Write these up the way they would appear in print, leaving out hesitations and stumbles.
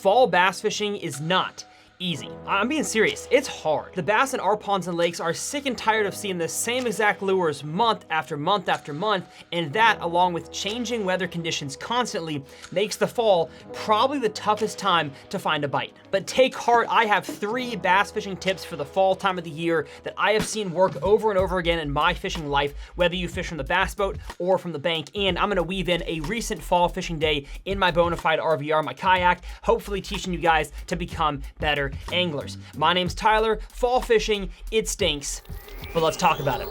fall bass fishing is not easy. I'm being serious, it's hard. The bass in our ponds and lakes are sick and tired of seeing the same exact lures month after month after month, and that, along with changing weather conditions constantly, makes the fall probably the toughest time to find a bite. But take heart, I have 3 bass fishing tips for the fall time of the year that I have seen work over and over again in my fishing life, whether you fish from the bass boat or from the bank, and I'm gonna weave in a recent fall fishing day in my Bonafide RVR, my kayak, hopefully teaching you guys to become better anglers. My name's Tyler. Fall fishing, it stinks, but let's talk about it.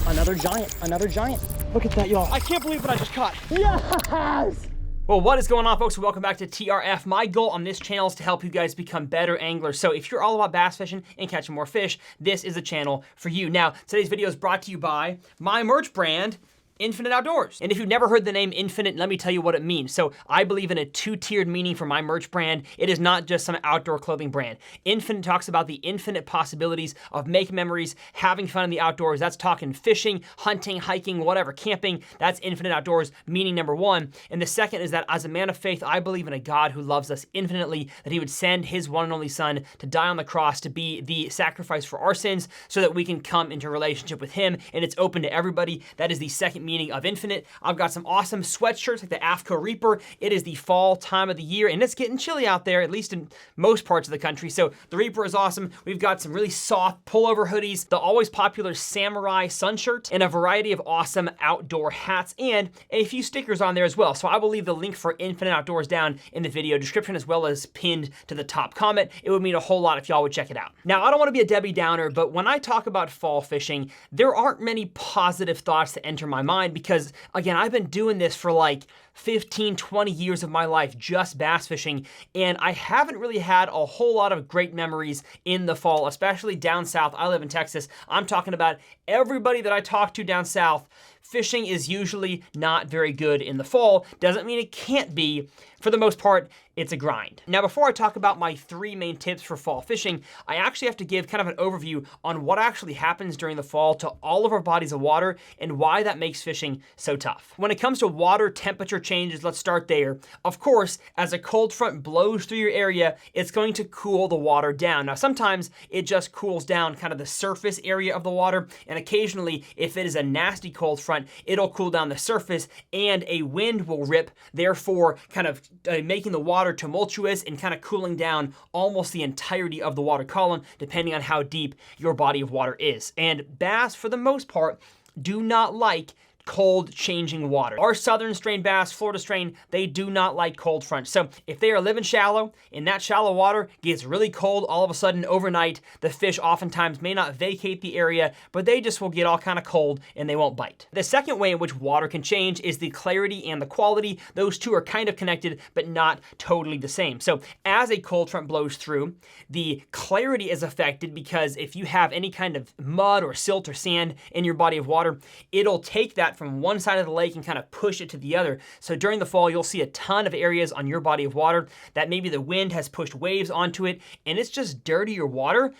Another giant, another giant. Look at that, y'all. I can't believe what I just caught. Yes! Well, what is going on, folks? Welcome back to TRF. My goal on this channel is to help you guys become better anglers. So if you're all about bass fishing and catching more fish, this is the channel for you. Now, today's video is brought to you by my merch brand, Infinite Outdoors. And if you've never heard the name Infinite, let me tell you what it means. So I believe in a 2-tiered meaning for my merch brand. It is not just some outdoor clothing brand. Infinite talks about the infinite possibilities of making memories, having fun in the outdoors. That's talking fishing, hunting, hiking, whatever, camping. That's Infinite Outdoors, meaning number 1. And the second is that as a man of faith, I believe in a God who loves us infinitely, that he would send his one and only son to die on the cross to be the sacrifice for our sins so that we can come into a relationship with him. And it's open to everybody. That is the second meaning of Infinite. I've got some awesome sweatshirts like the AFCO Reaper. It is the fall time of the year and it's getting chilly out there, at least in most parts of the country. So the Reaper is awesome. We've got some really soft pullover hoodies, the always popular Samurai sun shirt, and a variety of awesome outdoor hats and a few stickers on there as well. So I will leave the link for Infinite Outdoors down in the video description as well as pinned to the top comment. It would mean a whole lot if y'all would check it out. Now, I don't want to be a Debbie Downer, but when I talk about fall fishing, there aren't many positive thoughts that enter my mind because, again, I've been doing this for like 15, 20 years of my life, just bass fishing, and I haven't really had a whole lot of great memories in the fall, especially down south. I live in Texas. I'm talking about everybody that I talk to down south. Fishing is usually not very good in the fall. Doesn't mean it can't be. For the most part, it's a grind. Now, before I talk about my 3 main tips for fall fishing, I actually have to give kind of an overview on what actually happens during the fall to all of our bodies of water and why that makes fishing so tough. When it comes to water temperature changes, let's start there. Of course, as a cold front blows through your area, it's going to cool the water down. Now, sometimes it just cools down kind of the surface area of the water, and occasionally, if it is a nasty cold front, it'll cool down the surface and a wind will rip, therefore kind of making the water tumultuous and kind of cooling down almost the entirety of the water column, depending on how deep your body of water is. And bass, for the most part, do not like cold changing water. Our southern strain bass, Florida strain, they do not like cold fronts. So if they are living shallow and that shallow water gets really cold all of a sudden overnight, the fish oftentimes may not vacate the area, but they just will get all kind of cold and they won't bite. The second way in which water can change is the clarity and the quality. Those two are kind of connected, but not totally the same. So as a cold front blows through, the clarity is affected because if you have any kind of mud or silt or sand in your body of water, it'll take that from one side of the lake and kind of push it to the other. So during the fall, you'll see a ton of areas on your body of water that maybe the wind has pushed waves onto it and it's just dirtier water.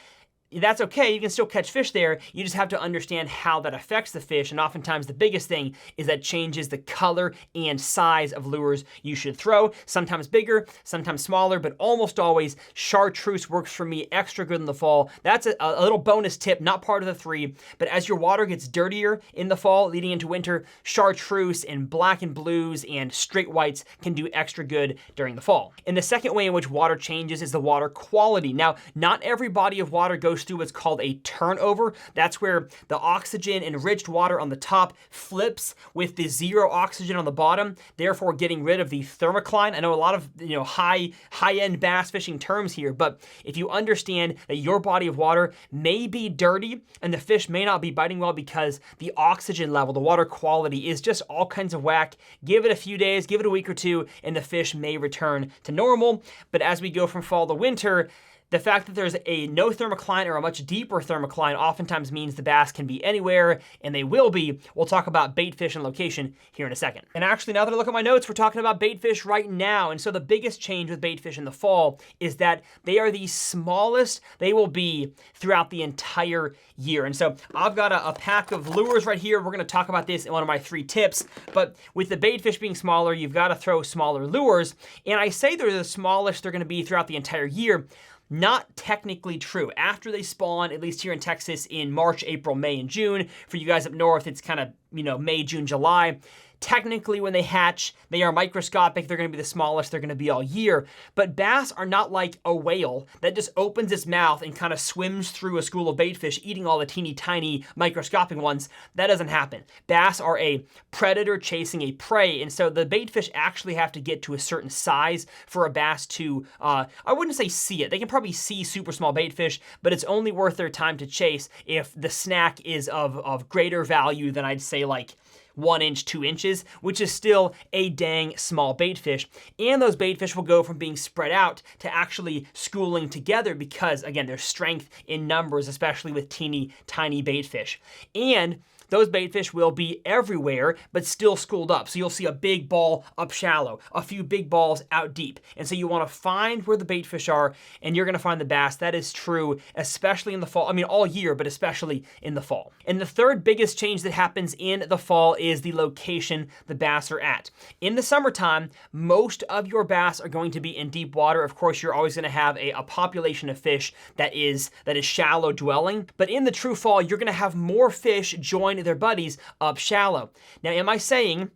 That's okay, you can still catch fish there. You just have to understand how that affects the fish. And oftentimes the biggest thing is that changes the color and size of lures you should throw. Sometimes bigger, sometimes smaller, but almost always chartreuse works for me extra good in the fall. That's a little bonus tip, not part of the 3, but as your water gets dirtier in the fall leading into winter, chartreuse and black and blues and straight whites can do extra good during the fall. And the second way in which water changes is the water quality. Now, not every body of water goes through what's called a turnover. That's where the oxygen enriched water on the top flips with the 0 oxygen on the bottom, therefore getting rid of the thermocline. I know a lot of high-end bass fishing terms here, but if you understand that your body of water may be dirty and the fish may not be biting well because the oxygen level, the water quality is just all kinds of whack, give it a few days, give it a week or 2, and the fish may return to normal. But as we go from fall to winter, The fact that there's a no thermocline or a much deeper thermocline oftentimes means the bass can be anywhere, and they will be. We'll talk about bait fish and location here in a second. And actually, now that I look at my notes, we're talking about bait fish right now. And so the biggest change with bait fish in the fall is that they are the smallest they will be throughout the entire year. And so I've got a pack of lures right here. We're gonna talk about this in one of my 3 tips, but with the bait fish being smaller, you've gotta throw smaller lures. And I say they're the smallest they're gonna be throughout the entire year. Not technically true. After they spawn, at least here in Texas, in March, April, May, and June. For you guys up north, it's kind of, May, June, July. Technically, when they hatch, they are microscopic. They're gonna be the smallest they're gonna be all year. But bass are not like a whale that just opens its mouth and kind of swims through a school of bait fish, eating all the teeny tiny microscopic ones. That doesn't happen. Bass are a predator chasing a prey. And so the bait fish actually have to get to a certain size for a bass to, I wouldn't say see it. They can probably see super small bait fish, but it's only worth their time to chase if the snack is of greater value than, I'd say, like 1 inch, 2 inches, which is still a dang small bait fish. And those bait fish will go from being spread out to actually schooling together because, again, there's strength in numbers, especially with teeny tiny bait fish. And those bait fish will be everywhere, but still schooled up. So you'll see a big ball up shallow, a few big balls out deep. And so you want to find where the bait fish are, and you're going to find the bass. That is true, especially in the fall. I mean, all year, but especially in the fall. And the third biggest change that happens in the fall is the location the bass are at. In the summertime, most of your bass are going to be in deep water. Of course, you're always going to have a population of fish that is shallow dwelling. But in the true fall, you're going to have more fish join their buddies up shallow. Now, am I saying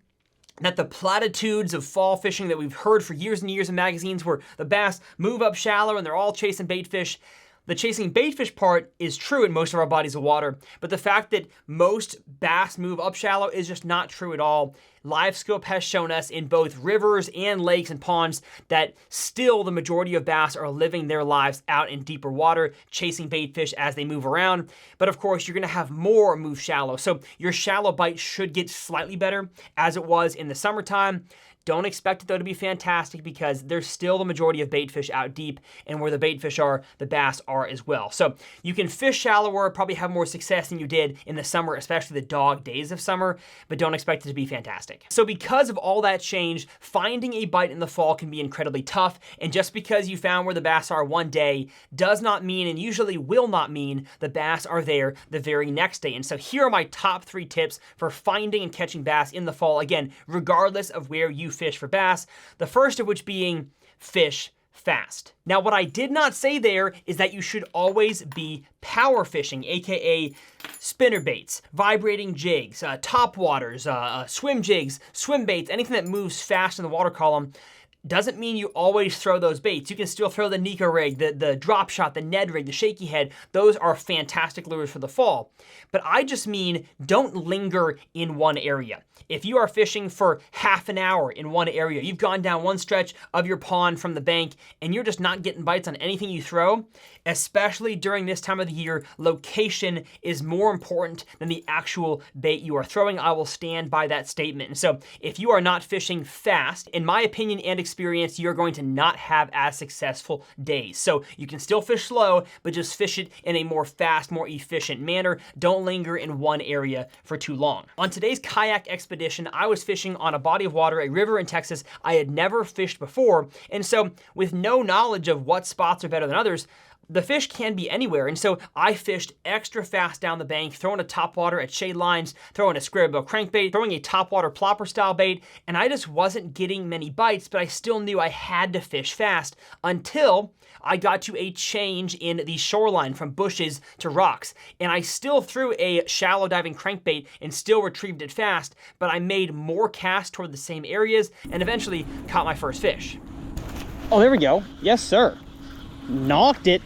that the platitudes of fall fishing that we've heard for years and years in magazines where the bass move up shallow and they're all chasing bait fish? The chasing bait fish part is true in most of our bodies of water, but the fact that most bass move up shallow is just not true at all. LiveScope has shown us in both rivers and lakes and ponds that still the majority of bass are living their lives out in deeper water, chasing bait fish as they move around. But of course, you're gonna have more move shallow. So your shallow bite should get slightly better as it was in the summertime. Don't expect it though to be fantastic because there's still the majority of bait fish out deep, and where the bait fish are, the bass are as well. So you can fish shallower, probably have more success than you did in the summer, especially the dog days of summer, but don't expect it to be fantastic. So because of all that change, finding a bite in the fall can be incredibly tough, and just because you found where the bass are one day does not mean, and usually will not mean, the bass are there the very next day. And so here are my top 3 tips for finding and catching bass in the fall, again, regardless of where you fish for bass, the first of which being fish fast. Now, what I did not say there is that you should always be power fishing, aka spinner baits, vibrating jigs, top waters, swim jigs, swim baits, anything that moves fast in the water column. Doesn't mean you always throw those baits. You can still throw the Nico rig, the drop shot, the Ned rig, the shaky head. Those are fantastic lures for the fall. But I just mean don't linger in one area. If you are fishing for half an hour in one area, you've gone down one stretch of your pond from the bank and you're just not getting bites on anything you throw, especially during this time of the year, location is more important than the actual bait you are throwing. I will stand by that statement. And so if you are not fishing fast, in my opinion and experience, you're going to not have as successful days. So you can still fish slow, but just fish it in a more fast, more efficient manner. Don't linger in one area for too long. On today's kayak expedition, I was fishing on a body of water, a river in Texas I had never fished before. And so with no knowledge of what spots are better than others, the fish can be anywhere. And so I fished extra fast down the bank, throwing a topwater at shade lines, throwing a square bill crankbait, throwing a topwater plopper style bait, and I just wasn't getting many bites, but I still knew I had to fish fast until I got to a change in the shoreline from bushes to rocks. And I still threw a shallow diving crankbait and still retrieved it fast, but I made more casts toward the same areas and eventually caught my first fish. Oh, there we go. Yes, sir. Knocked it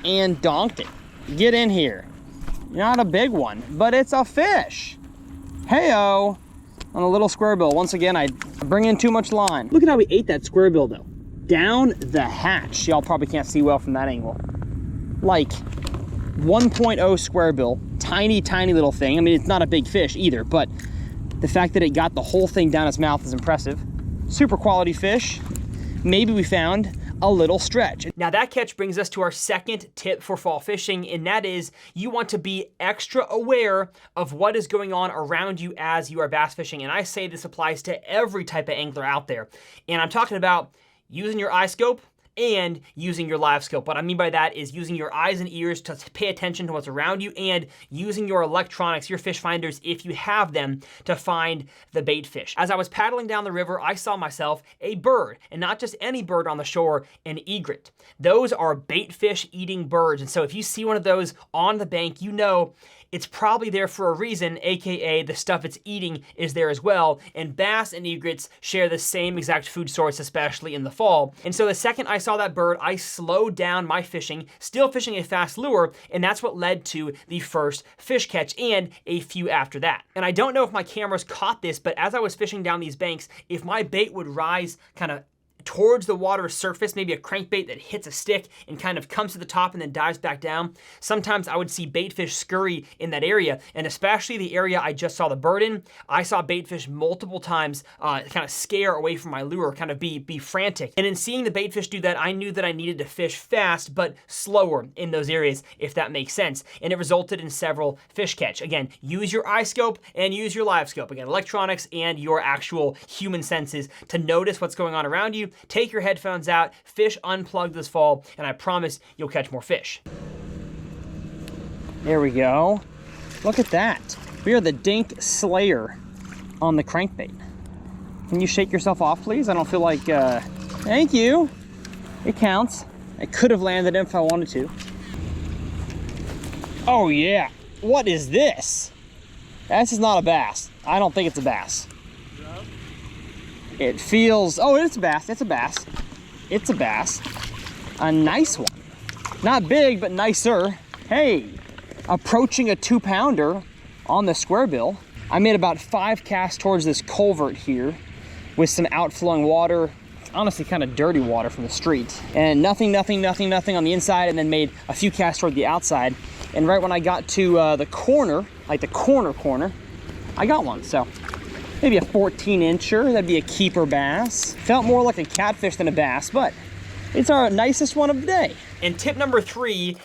and donked it. Get in here. Not a big one, but it's a fish. Hey-o, on a little square bill. Once again, I bring in too much line. Look at how we ate that square bill though. Down the hatch. Y'all probably can't see well from that angle. Like 1.0 square bill, tiny, tiny little thing. I mean, it's not a big fish either, but the fact that it got the whole thing down its mouth is impressive. Super quality fish. Maybe we found a little stretch. Now that catch brings us to our second tip for fall fishing, and that is you want to be extra aware of what is going on around you as you are bass fishing. And I say this applies to every type of angler out there. And I'm talking about using your eye scope and using your live scope. What I mean by that is using your eyes and ears to pay attention to what's around you, and using your electronics, your fish finders, if you have them, to find the bait fish. As I was paddling down the river, I saw myself a bird, and not just any bird on the shore, an egret. Those are bait fish eating birds, and so if you see one of those on the bank, you know it's probably there for a reason, AKA the stuff it's eating is there as well. And bass and egrets share the same exact food source, especially in the fall. And so the second I saw that bird, I slowed down my fishing, still fishing a fast lure, and that's what led to the first fish catch and a few after that. And I don't know if my cameras caught this, but as I was fishing down these banks, if my bait would rise kind of towards the water surface, maybe a crankbait that hits a stick and kind of comes to the top and then dives back down, sometimes I would see baitfish scurry in that area, and especially the area I just saw the bird in, I saw baitfish multiple times kind of scare away from my lure, kind of be frantic. And in seeing the baitfish do that, I knew that I needed to fish fast but slower in those areas, if that makes sense. And it resulted in several fish catch. Again, use your eye scope and use your live scope. Again, electronics and your actual human senses to notice what's going on around you. Take your headphones out, fish unplugged this fall, and I promise you'll catch more fish. There we go. Look at that. We are the Dink Slayer on the crankbait. Can you shake yourself off, please? I don't feel like, thank you. It counts. I could have landed it if I wanted to. Oh yeah, what is this? This is not a bass. I don't think it's a bass. It feels, oh, it's a bass, it's a bass. It's a bass. A nice one. Not big, but nicer. Hey, approaching a 2-pounder on the square bill. I made about 5 casts towards this culvert here with some outflowing water. Honestly, kind of dirty water from the street. And nothing on the inside, and then made a few casts toward the outside. And right when I got to the corner, like the corner, I got one, so. Maybe a 14-incher, that'd be a keeper bass. Felt more like a catfish than a bass, but it's our nicest one of the day. And tip number 3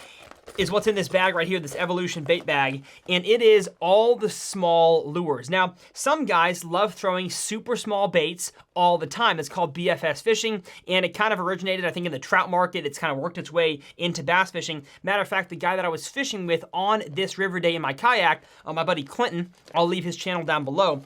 is what's in this bag right here, this Evolution bait bag, and it is all the small lures. Now, some guys love throwing super small baits all the time. It's called BFS fishing, and it kind of originated, I think, in the trout market. It's kind of worked its way into bass fishing. Matter of fact, the guy that I was fishing with on this river day in my kayak, my buddy Clinton, I'll leave his channel down below.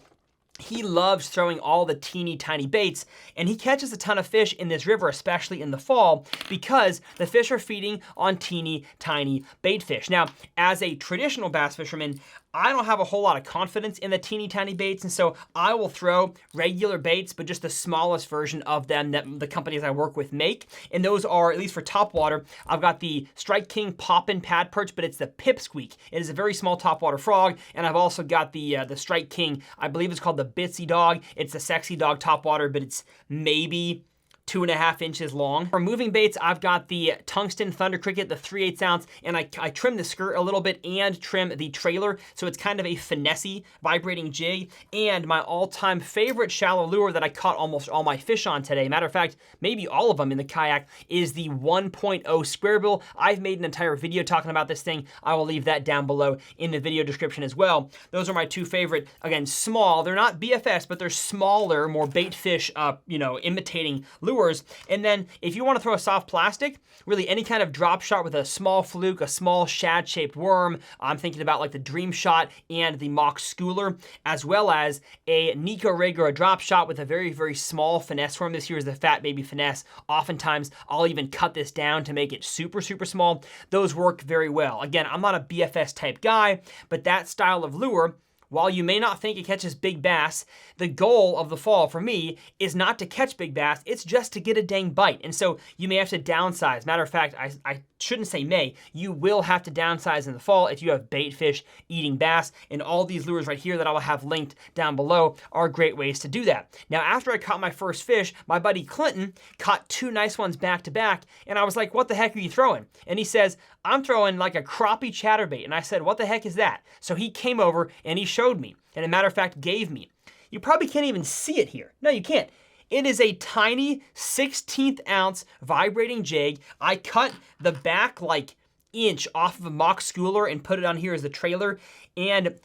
He loves throwing all the teeny tiny baits, and he catches a ton of fish in this river, especially in the fall, because the fish are feeding on teeny tiny bait fish. Now, as a traditional bass fisherman, I don't have a whole lot of confidence in the teeny tiny baits, and so I will throw regular baits, but just the smallest version of them that the companies I work with make. And those are, at least for topwater, I've got the Strike King Poppin' Pad Perch, but it's the Pipsqueak. It is a very small topwater frog, and I've also got the Strike King, I believe it's called the Bitsy Dog. It's the Sexy Dog topwater, but it's maybe 2.5 inches long. For moving baits, I've got the Tungsten Thunder Cricket, the 3/8 ounce, and I trim the skirt a little bit and trim the trailer, so it's kind of a finessey vibrating jig. And my all-time favorite shallow lure that I caught almost all my fish on today, matter of fact, maybe all of them in the kayak, is the 1.0 square bill. I've made an entire video talking about this thing. I will leave that down below in the video description as well. Those are my 2 favorite. Again, small. They're not BFS, but they're smaller, more bait fish, imitating lures. And then if you want to throw a soft plastic, really any kind of drop shot with a small fluke, a small shad-shaped worm, I'm thinking about like the Dream Shot and the Mach schooler, as well as a Nico rig or a drop shot with a very, very small finesse worm. This here is the Fat Baby Finesse. Oftentimes, I'll even cut this down to make it super, super small. Those work very well. Again, I'm not a BFS type guy, but that style of lure, while you may not think it catches big bass, the goal of the fall for me is not to catch big bass, it's just to get a dang bite. And so you may have to downsize. Matter of fact, I shouldn't say may, you will have to downsize in the fall if you have bait fish eating bass. And all these lures right here that I will have linked down below are great ways to do that. Now, after I caught my first fish, my buddy Clinton caught 2 nice ones back to back. And I was like, what the heck are you throwing? And he says, I'm throwing like a crappie chatterbait. And I said, what the heck is that? So he came over and he showed me. And a matter of fact, gave me. You probably can't even see it here. No, you can't. It is a tiny 1/16 ounce vibrating jig. I cut the back like inch off of a Mach schooler and put it on here as the trailer. And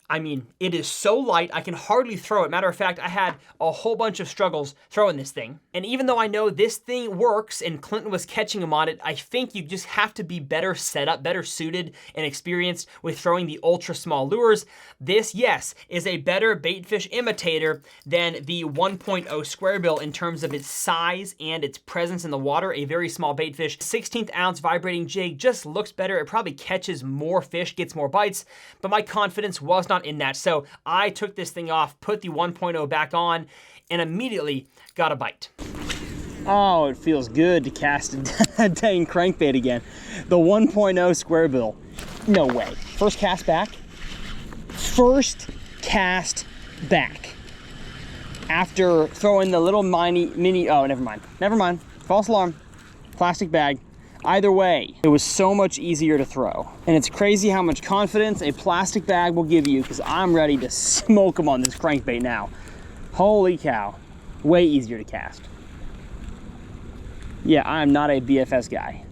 I mean, it is so light, I can hardly throw it. Matter of fact, I had a whole bunch of struggles throwing this thing. And even though I know this thing works and Clinton was catching them on it, I think you just have to be better set up, better suited and experienced with throwing the ultra small lures. This, yes, is a better baitfish imitator than the 1.0 square bill in terms of its size and its presence in the water, a very small baitfish. 1/16 ounce vibrating jig just looks better. It probably catches more fish, gets more bites, but my confidence was not in that. So I took this thing off, put the 1.0 back on, and immediately got a bite. Oh, it feels good to cast a dang crankbait again. The 1.0 square bill. No way. First cast back. First cast back. After throwing the little mini, oh, never mind. False alarm. Plastic bag. Either way, it was so much easier to throw. And it's crazy how much confidence a plastic bag will give you, because I'm ready to smoke them on this crankbait now. Holy cow. Way easier to cast. Yeah, I'm not a BFS guy.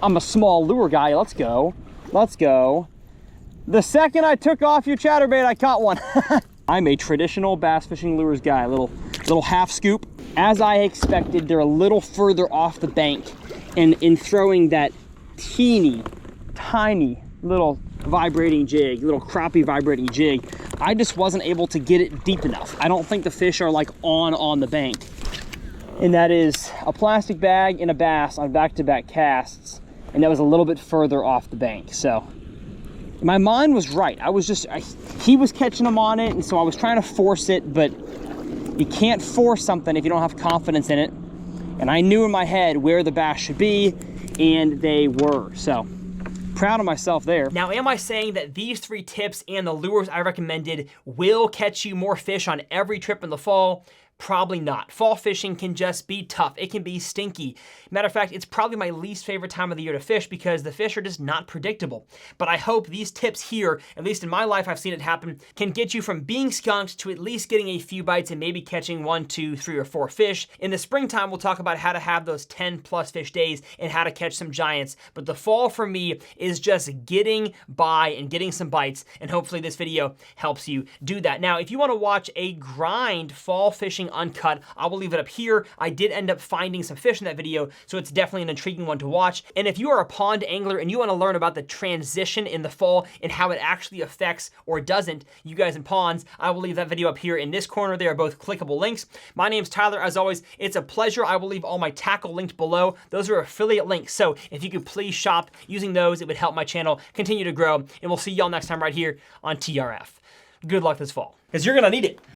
I'm a small lure guy. Let's go. Let's go. The second I took off your chatterbait, I caught one. I'm a traditional bass fishing lures guy. Little half scoop. As I expected, they're a little further off the bank. And in throwing that teeny, tiny little vibrating jig, little crappie vibrating jig, I just wasn't able to get it deep enough. I don't think the fish are like on the bank. And that is a plastic bag and a bass on back-to-back casts. And that was a little bit further off the bank. So my mind was right. He was catching them on it, and so I was trying to force it, but you can't force something if you don't have confidence in it. And I knew in my head where the bass should be, and they were. So proud of myself there. Now, am I saying that these 3 tips and the lures I recommended will catch you more fish on every trip in the fall? Probably not. Fall fishing can just be tough. It can be stinky. Matter of fact, it's probably my least favorite time of the year to fish because the fish are just not predictable. But I hope these tips here, at least in my life, I've seen it happen, can get you from being skunked to at least getting a few bites and maybe catching 1, 2, 3, or 4 fish. In the springtime, we'll talk about how to have those 10+ fish days and how to catch some giants. But the fall for me is just getting by and getting some bites, and hopefully this video helps you do that. Now, if you want to watch a grind fall fishing uncut, I will leave it up here. I did end up finding some fish in that video, so it's definitely an intriguing one to watch. And if you are a pond angler and you want to learn about the transition in the fall and how it actually affects or doesn't you guys in ponds, I will leave that video up here in this corner. They are both clickable links. My name's Tyler. As always, it's a pleasure. I will leave all my tackle linked below. Those are affiliate links, so if you could please shop using those, it would help my channel continue to grow. And we'll see y'all next time right here on TRF. Good luck this fall, because you're gonna need it.